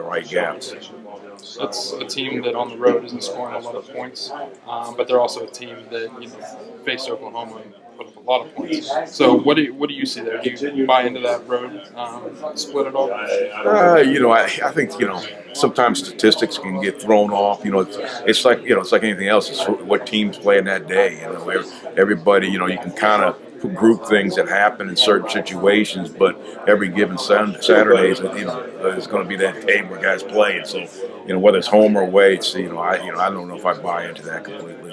the right gaps. It's a team that on the road isn't scoring a lot of points, but they're also a team that faced Oklahoma and put up a lot of points. So what do you see there? Do you buy into that road split at all? I think sometimes statistics can get thrown off. It's like it's like anything else. It's what teams play in that day. Everybody. You can kind of group things that happen in certain situations, but every given Saturday is going to be that day where guys play, and so whether it's home or away, I don't know if I buy into that completely.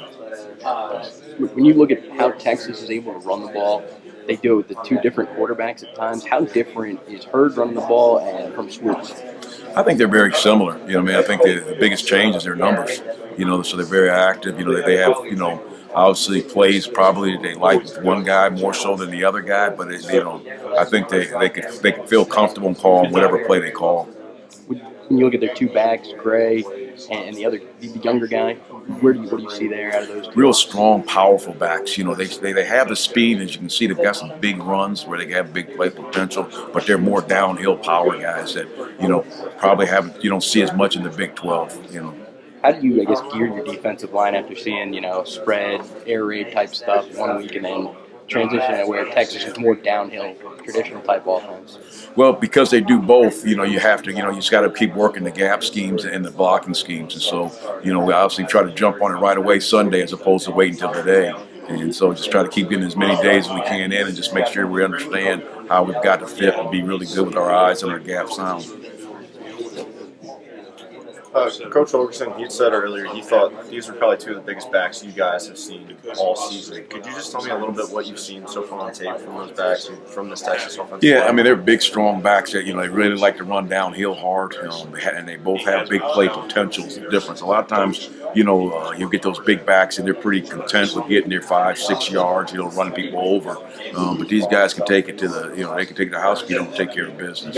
When you look at how Texas is able to run the ball, they do it with the two different quarterbacks at times. How different is Hurd running the ball and from Swoops? I think they're very similar. I think the biggest change is their numbers. So they're very active. They have obviously plays probably they like one guy more so than the other guy, but I think they can feel comfortable in calling whatever play they call. When you look at their two backs, Gray and the younger guy, what do you see there out of those two? Real strong, powerful backs. They have the speed, as you can see. They've got some big runs where they have big play potential, but they're more downhill power guys that probably you don't see as much in the Big 12. How do you, gear your defensive line after seeing, spread, air raid type stuff 1 week and then transition to where Texas is more downhill, traditional type offense? Well, because they do both, you have to, you just got to keep working the gap schemes and the blocking schemes. And so, we obviously try to jump on it right away Sunday as opposed to waiting until today. And so just try to keep getting as many days as we can in and just make sure we understand how we've got to fit and be really good with our eyes and our gap sound. Coach Holgorsen, he said earlier he thought these were probably two of the biggest backs you guys have seen all season. Could you just tell me a little bit what you've seen so far on tape from those backs and from this Texas offense? Yeah, they're big, strong backs that they really like to run downhill hard, and they both have big play potentials. The difference. A lot of times, you get those big backs and they're pretty content with getting their 5-6 yards, running people over. But these guys can take it to they can take it to the house if you don't take care of business.